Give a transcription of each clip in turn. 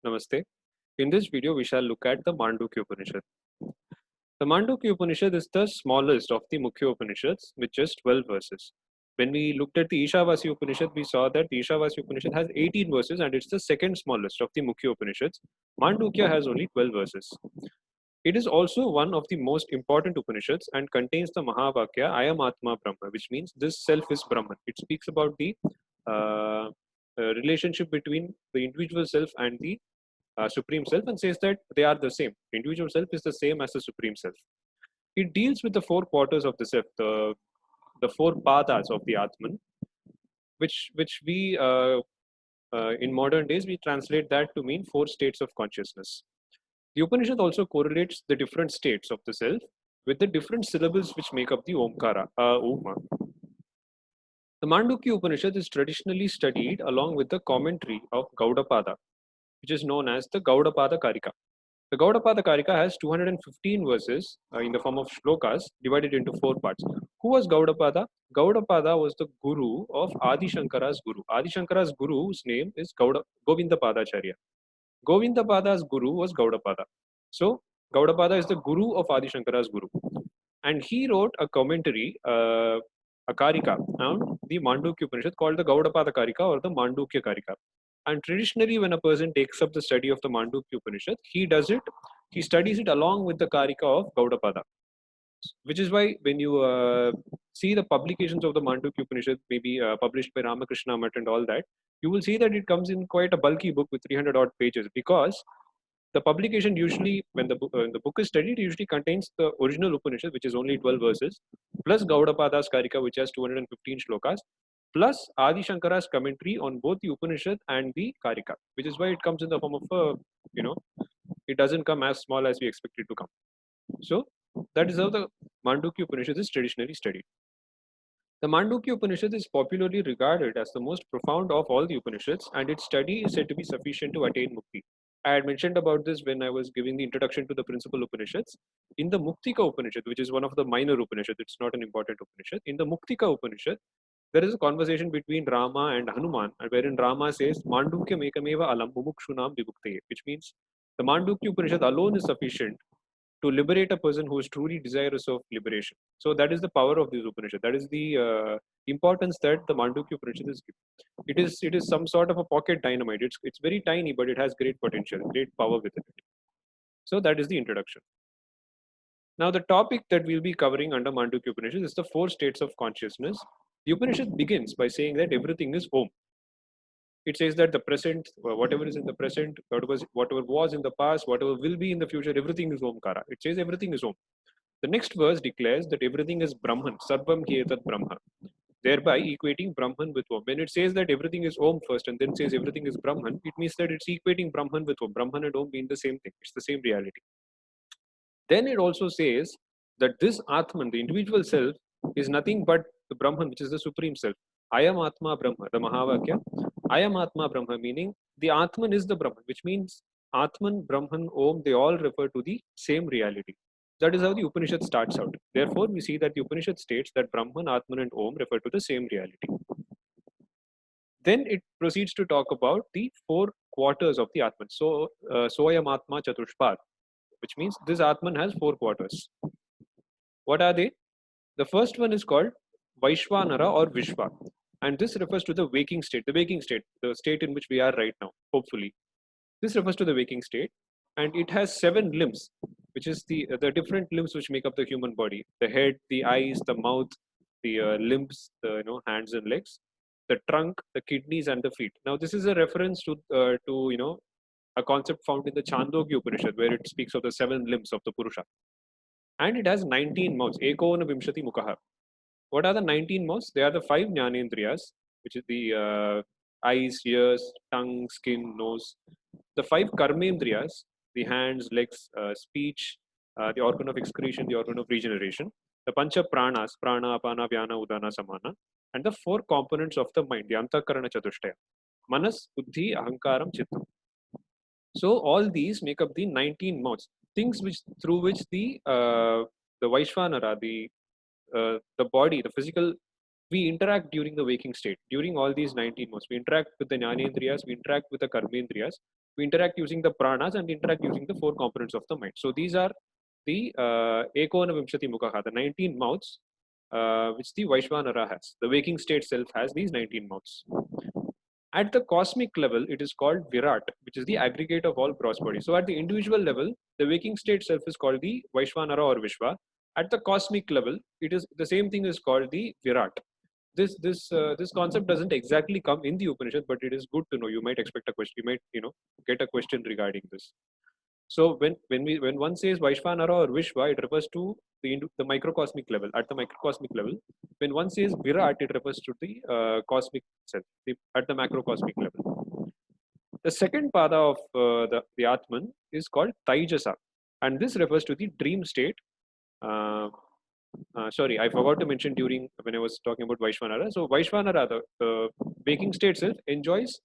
Namaste. In this video, we shall look at the Mandukya Upanishad. The Mandukya Upanishad is the smallest of the Mukhya Upanishads with just 12 verses. When we looked at the Ishavasya Upanishad, we saw that the Ishavasya Upanishad has 18 verses and it's the second smallest of the Mukhya Upanishads. Mandukya has only 12 verses. It is also one of the most important Upanishads and contains the Mahavakya, I am Atma Brahma, which means this self is Brahman. It speaks about the relationship between the individual self and the Supreme Self and says that they are the same. Individual self is the same as the Supreme Self. It deals with the four quarters of the self, the four padas of the Atman, which we in modern days we translate that to mean four states of consciousness. The Upanishad also correlates the different states of the self with the different syllables which make up the Omkara, Oma. The Mandukya Upanishad is traditionally studied along with the commentary of Gaudapada, which is known as the Gaudapada Karika. The Gaudapada Karika has 215 verses in the form of shlokas divided into four parts. Who was Gaudapada? Gaudapada was the guru of Adi Shankara's guru. Adi Shankara's guru's name is Govindapadacharya. Govindapada's guru was Gaudapada. So Gaudapada is the guru of Adi Shankara's guru. And he wrote a commentary, a Karika on the Mandukya Upanishad called the Gaudapada Karika or the Mandukya Karika. And traditionally, when a person takes up the study of the Mandukya Upanishad, he studies it along with the Karika of Gaudapada. Which is why when you see the publications of the Mandukya Upanishad, maybe published by Ramakrishna Math and all that, you will see that it comes in quite a bulky book with 300 odd pages, because the publication usually, when the book is studied, usually contains the original Upanishad, which is only 12 verses, plus Gaudapada's Karika, which has 215 shlokas, plus Adi Shankara's commentary on both the Upanishad and the Karika, which is why it comes in the form of it doesn't come as small as we expect it to come. So that is how the Mandukya Upanishad is traditionally studied. The Mandukya Upanishad is popularly regarded as the most profound of all the Upanishads, and its study is said to be sufficient to attain mukti. I had mentioned about this when I was giving the introduction to the principal Upanishads. In the Muktika Upanishad, which is one of the minor Upanishads, it's not an important Upanishad. In the Muktika Upanishad, there is a conversation between Rama and Hanuman, wherein Rama says, Mandukya mekameva alam mumukshunam vibhukte, which means the Mandukya Upanishad alone is sufficient to liberate a person who is truly desirous of liberation. So that is the power of this Upanishad. That is the importance that the Mandukya Upanishad is given. It is some sort of a pocket dynamite. It's very tiny, but it has great potential, great power within it. So that is the introduction. Now the topic that we'll be covering under Mandukya Upanishad is the four states of consciousness. The Upanishad begins by saying that everything is Om. It says that the present, whatever is in the present, whatever was in the past, whatever will be in the future, everything is Omkara. It says everything is Om. The next verse declares that everything is Brahman, Sarvam Hi Etat Brahma, thereby equating Brahman with Om. When it says that everything is Om first and then says everything is Brahman, it means that it's equating Brahman with Om. Brahman and Om mean the same thing. It's the same reality. Then it also says that this Atman, the individual self, is nothing but the Brahman, which is the Supreme Self. I am Atma Brahma, the Mahavakya. I am Atma Brahma, meaning the Atman is the Brahman, which means Atman, Brahman, Om, they all refer to the same reality. That is how the Upanishad starts out. Therefore, we see that the Upanishad states that Brahman, Atman and Om refer to the same reality. Then it proceeds to talk about the four quarters of the Atman. So, Soyam Atma Chatushpad, which means this Atman has four quarters. What are they? The first one is called Vaishvanara or Vishva. And this refers to the waking state, the state in which we are right now, hopefully. This refers to the waking state, and it has 7 limbs, which is the different limbs which make up the human body: the head, the eyes, the mouth, the limbs, the hands and legs, the trunk, the kidneys, and the feet. Now, this is a reference to a concept found in the Chandogya Upanishad, where it speaks of the 7 limbs of the Purusha, and it has 19 mouths. Ekona Vimshati Mukaha. What are the 19 mouths? They are the 5 Jnanendriyas, which is the eyes, ears, tongue, skin, nose. The 5 Karmendriyas, the hands, legs, speech, the organ of excretion, the organ of regeneration. The Pancha Pranas, Prana, Apana, Vyana, Udana, Samana. And the 4 components of the mind, the Antakarana Chatushtaya. Manas, Buddhi, Ahankaram, Chittam. So all these make up the 19 mouths. Things through which the Vaishvanara, the body, the physical, we interact during the waking state. During all these 19 mouths, we interact with the Jnanendriyas, we interact with the Karmendriyas, we interact using the pranas and interact using the 4 components of the mind. So these are the Ekona Vimshati Mukha, the 19 mouths which the Vaishvanara has. The waking state self has these 19 mouths. At the cosmic level, it is called Virat, which is the aggregate of all gross bodies. So at the individual level, the waking state self is called the Vaishvanara or Vishwa. At the cosmic level, it is the same thing is called the Virat. This concept doesn't exactly come in the Upanishad, but it is good to know. You might expect a question. You might get a question regarding this. So when one says Vaishvanara or Vishwa, it refers to the microcosmic level. At the microcosmic level, when one says Virat, it refers to the cosmic self at the macrocosmic level. The second pada of the Atman is called Taijasa, and this refers to the dream state. Sorry, I forgot to mention when I was talking about Vaishvanara. So Vaishvanara, the waking state self, enjoys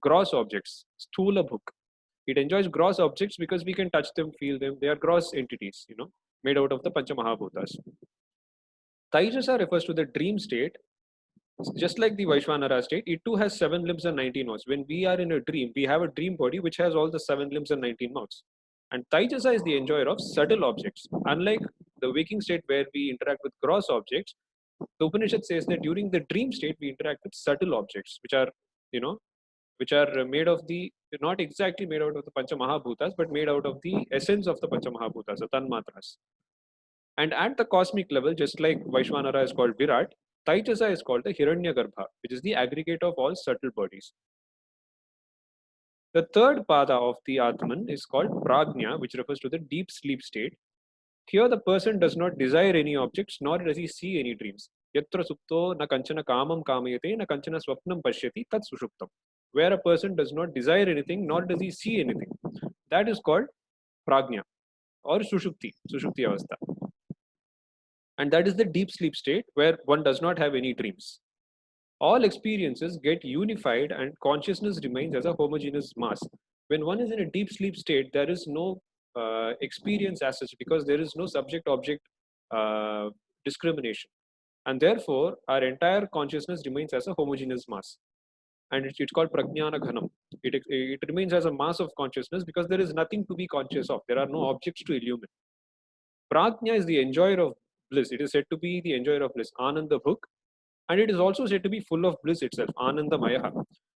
gross objects, sthula bhuk. It enjoys gross objects because we can touch them, feel them. They are gross entities, made out of the Pancha Mahabhutas. Taijasa refers to the dream state. Just like the Vaishvanara state, it too has 7 limbs and 19 mouths. When we are in a dream, we have a dream body which has all the 7 limbs and 19 mouths. And Taijasa is the enjoyer of subtle objects. Unlike the waking state where we interact with gross objects, the Upanishad says that during the dream state, we interact with subtle objects, which are made of not exactly made out of the Pancha Mahabhutas, but made out of the essence of the Pancha Mahabhutas, the Tanmatras. And at the cosmic level, just like Vaishvanara is called Virat, Taijasa is called the Hiranyagarbha, which is the aggregate of all subtle bodies. The third pada of the Atman is called Prajna, which refers to the deep sleep state. Here the person does not desire any objects, nor does he see any dreams. Yatra supto na kanchana kamam kamayate na kanchana swapnam pashyati tat sushuptam. Where a person does not desire anything, nor does he see anything. That is called Prajna or Sushupti Avastha. And that is the deep sleep state where one does not have any dreams. All experiences get unified and consciousness remains as a homogeneous mass. When one is in a deep sleep state, there is no experience as such because there is no subject-object discrimination. And therefore, our entire consciousness remains as a homogeneous mass. And it's called Prajnana Ghanam. It remains as a mass of consciousness because there is nothing to be conscious of. There are no objects to illumine. Prajna is the enjoyer of bliss. It is said to be the enjoyer of bliss, Ananda Bhuk. And it is also said to be full of bliss itself, Ananda Mayaha.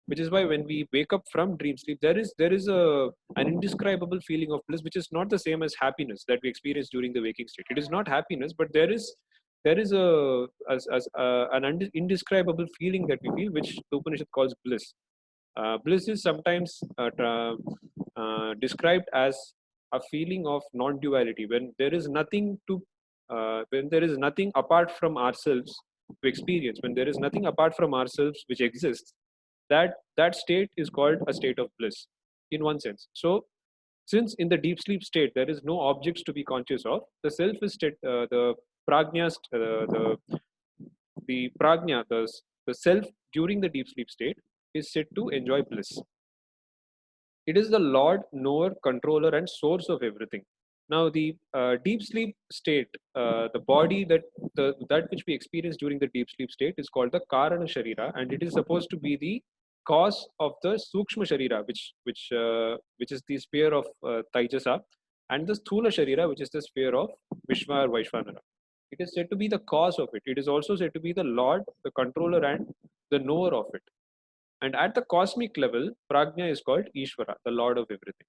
Which is why when we wake up from dream sleep, there is an indescribable feeling of bliss, which is not the same as happiness that we experience during the waking state. It is not happiness, but there is an indescribable feeling that we feel, which the Upanishad calls bliss. Bliss is sometimes described as a feeling of non-duality, when there is nothing apart from ourselves to experience, when there is nothing apart from ourselves which exists. That state is called a state of bliss, in one sense. So, since in the deep sleep state there is no objects to be conscious of, the self is the prajna, the prajna, the self during the deep sleep state is said to enjoy bliss. It is the Lord, knower, controller, and source of everything. Now, the deep sleep state, the body that which we experience during the deep sleep state is called the Karana Sharira, and it is supposed to be the cause of the Sukshma Sharira, which is the sphere of Taijasa, and the Sthula Sharira, which is the sphere of Vishva or Vaishvanara. It is said to be the cause of it. It is also said to be the Lord, the controller, and the knower of it. And at the cosmic level, Prajna is called Ishvara, the Lord of everything.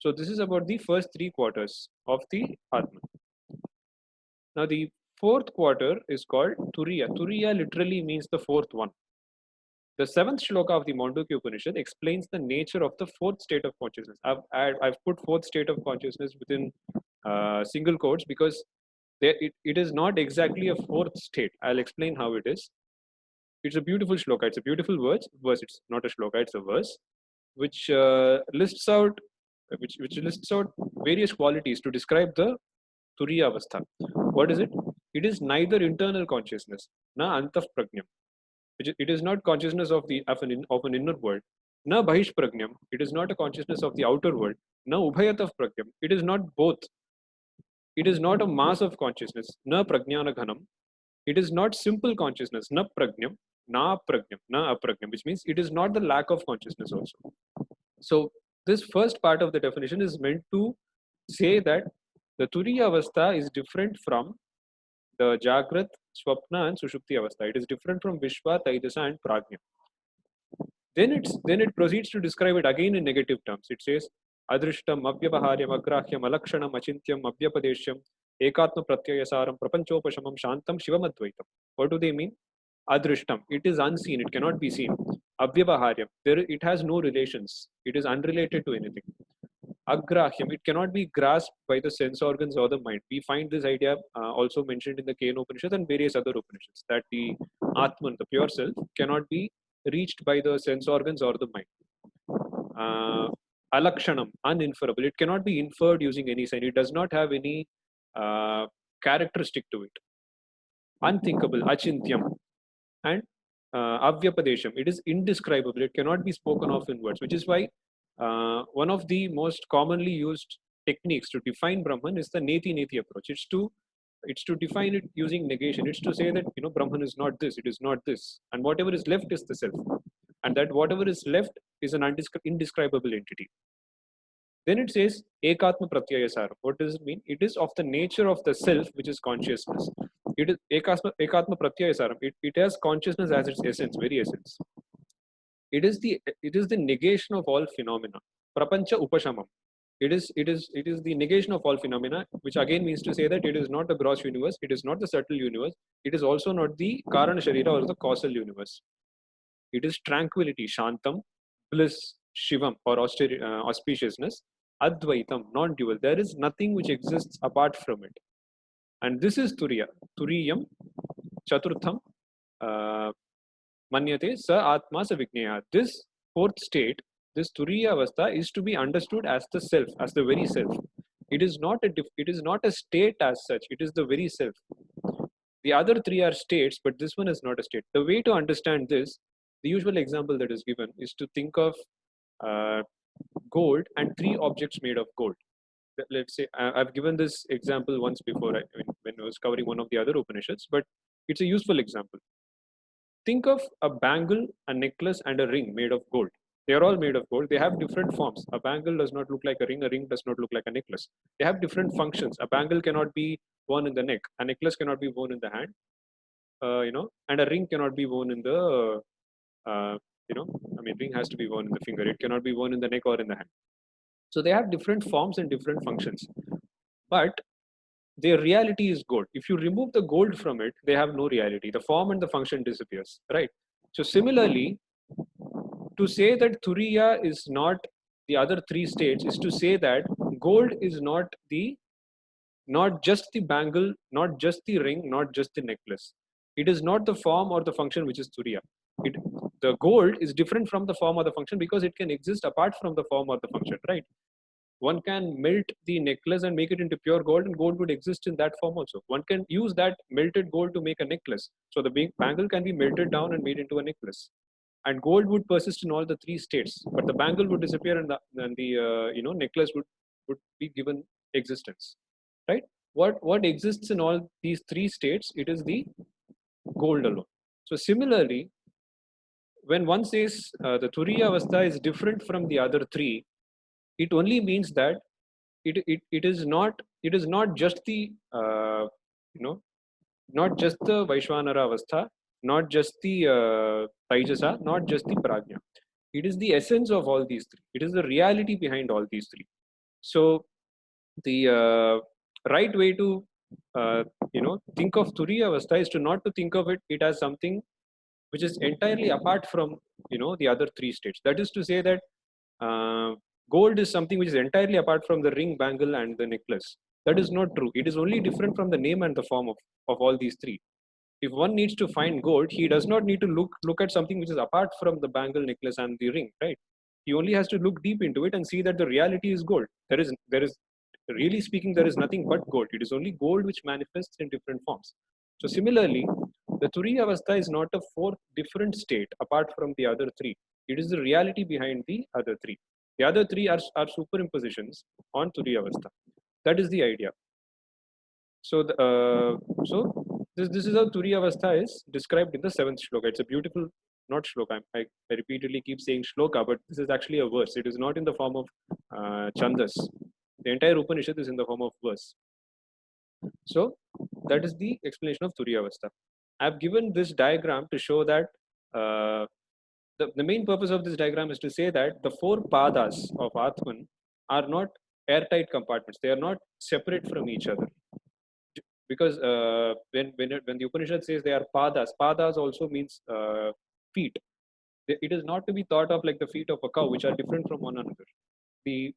So this is about the first 3 quarters of the Atman. Now the 4th quarter is called Turiya. Turiya literally means the 4th one. The 7th shloka of the Mandukya Upanishad explains the nature of the 4th state of consciousness. I've put 4th state of consciousness within single quotes because it is not exactly a 4th state. I'll explain how it is. It's a beautiful shloka. It's a beautiful verse. It's not a shloka. It's a verse which lists out various qualities to describe the Turiya Avastha. What is it? It is neither internal consciousness, na antah prajnam. It is not consciousness of an inner world. Na bahish prajnam. It is not a consciousness of the outer world. Na ubhayatah prajnam. It is not both. It is not a mass of consciousness. Na prajnana ghanam. It is not simple consciousness. Na prajnam. Na aprajnam. Na aprajnam. Which means it is not the lack of consciousness also. So this first part of the definition is meant to say that the Turiya Avastha is different from the Jagrat, Swapna and Sushupti Avastha. It is different from Vishwa, Taijasa and Prajna. Then it proceeds to describe it again in negative terms. It says Adrishtam, Avyavaharyam, Agrahyam, Alakshanam, Achintyam, Avyapadeshyam, Ekatma Pratyayasaram, Prapanchopashamam, Shantam, Shivam Advaitam. What do they mean? Adrishtam, it is unseen, it cannot be seen. Avyavaharyam, it has no relations, it is unrelated to anything. Agrahyam, it cannot be grasped by the sense organs or the mind. We find this idea also mentioned in the Kena Upanishad and various other Upanishads, that the Atman, the pure self, cannot be reached by the sense organs or the mind. Alakshanam, uninferable, it cannot be inferred using any sign. It does not have any characteristic to it. Unthinkable, Achintyam, and Avyapadesham, it is indescribable, it cannot be spoken of in words, which is why one of the most commonly used techniques to define Brahman is the Neti approach. It's to define it using negation. It's to say that Brahman is not this, it is not this, and whatever is left is the self, and that whatever is left is an indescribable entity. Then it says Ekatma Pratyayasaram. What does it mean? It is of the nature of the self, which is consciousness. It is Ekatma Pratyayasaram. It has consciousness as its essence, very essence. It is the negation of all phenomena. Prapancha Upashamam. It is the negation of all phenomena, which again means to say that it is not the gross universe, it is not the subtle universe, it is also not the Karana Sharira or the causal universe. It is tranquility, Shantam, bliss, Shivam or auspiciousness, Advaitam, non-dual. There is nothing which exists apart from it. And this is Turiya. Turiyam, Chaturtham, Manyate, Sa Atma Sa Vigneya. This fourth state, this Turiya Avastha, is to be understood as the self, as the very self. It is not a state as such, it is the very self. The other three are states, but this one is not a state. The way to understand this, the usual example that is given is to think of gold and three objects made of gold. Let's say, I've given this example once before when I was covering one of the other Upanishads, but it's a useful example. Think of a bangle, a necklace, and a ring made of gold. They are all made of gold. They have different forms. A bangle does not look like a ring does not look like a necklace. They have different functions. A bangle cannot be worn in the neck. A necklace cannot be worn in the hand. And a ring cannot be worn in the ring has to be worn in the finger. It cannot be worn in the neck or in the hand. So they have different forms and different functions. But their reality is gold. If you remove the gold from it, they have no reality. The form and the function disappears, right? So similarly, to say that Turiya is not the other three states is to say that gold is not just the bangle, not just the ring, not just the necklace. It is not the form or the function which is Turiya. The gold is different from the form or the function because it can exist apart from the form or the function, right? One can melt the necklace and make it into pure gold, and gold would exist in that form also. One can use that melted gold to make a necklace. So the bangle can be melted down and made into a necklace. And gold would persist in all the three states, but the bangle would disappear and the necklace would be given existence, right? What exists in all these three states? It is the gold alone. So similarly, when one says the Turiya Avastha is different from the other three, it only means that it is not just the not just the Vaishwanara Avastha, not just the Taijasa, not just the Prajna. It is the essence of all these three. It is the reality behind all these three. So the right way to think of Turiya Avastha is to not to think of it as something which is entirely apart from the other three states. That is to say that gold is something which is entirely apart from the ring, bangle, and the necklace. That is not true. It is only different from the name and the form of all these three. If one needs to find gold, he does not need to look at something which is apart from the bangle, necklace, and the ring, right? He only has to look deep into it and see that the reality is gold. There is really speaking, there is nothing but gold. It is only gold which manifests in different forms. So similarly, the Turiya Avastha is not a fourth different state apart from the other three. It is the reality behind the other three. The other three are superimpositions on Turiya Avastha. That is the idea. So this is how Turiya Avastha is described in the 7th shloka. It's a beautiful not shloka. I repeatedly keep saying shloka, but this is actually a verse. It is not in the form of chandas. The entire Upanishad is in the form of verse. So that is the explanation of Turiyavastha. I have given this diagram to show that the main purpose of this diagram is to say that the four padas of Atman are not airtight compartments. They are not separate from each other. Because when the Upanishad says they are padas also means feet. It is not to be thought of like the feet of a cow, which are different from one another. The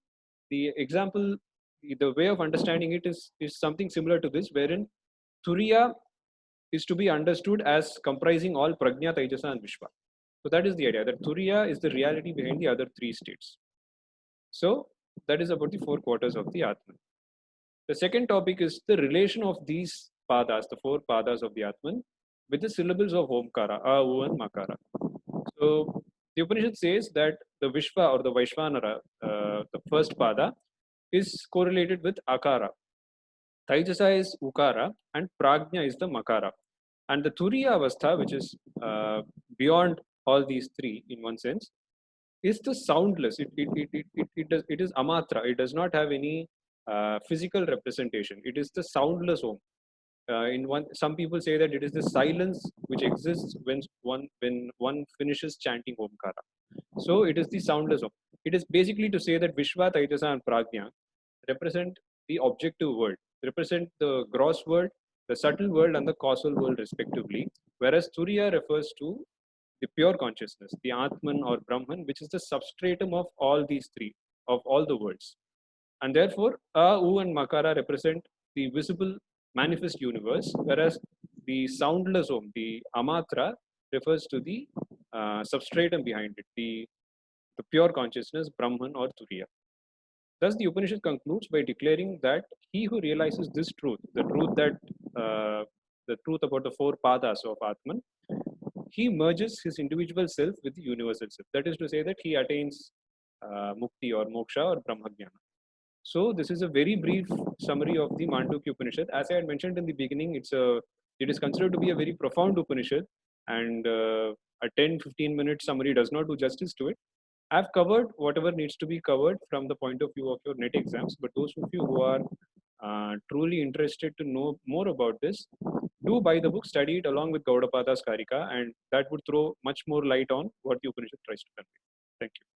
example, the way of understanding it is something similar to this, wherein Turiya is to be understood as comprising all Prajna, Taijasa, and Vishwa. So that is the idea, that Turiya is the reality behind the other three states. So that is about the four quarters of the Atman. The second topic is the relation of these padas, the four padas of the Atman, with the syllables of Omkara, A, U, and Makara. So the Upanishad says that the Vishwa or the Vaishvanara, the first pada, is correlated with Akara. Taijasa is Ukara, and Prajna is the Makara. And the Turiya Avastha, which is beyond all these three in one sense, is the soundless. It is amatra. It does not have any physical representation. It is the soundless Om. Some people say that it is the silence which exists when one finishes chanting Omkara. So it is the soundless Om. It is basically to say that Vishwa, Taijasa, and Prajna represent the objective world, represent the gross world, the subtle world, and the causal world respectively, whereas Turiya refers to the pure consciousness, the Atman or Brahman, which is the substratum of all these three, of all the worlds. And therefore, A, U, and Makara represent the visible manifest universe, whereas the soundless Om, the Amatra, refers to the substratum behind it, the pure consciousness, Brahman or Turiya. Thus, the Upanishad concludes by declaring that he who realizes this truth, the truth about the four padas of Atman, he merges his individual self with the universal self. That is to say that he attains mukti or moksha or brahmajnana. So this is a very brief summary of the Mandukya Upanishad. As I had mentioned in the beginning, it is considered to be a very profound Upanishad, and a 10-15 minute summary does not do justice to it. I've covered whatever needs to be covered from the point of view of your NET exams, but those of you who are truly interested to know more about this, do buy the book, study it along with Gaudapada's Karika, and that would throw much more light on what the Upanishad tries to convey. Thank you.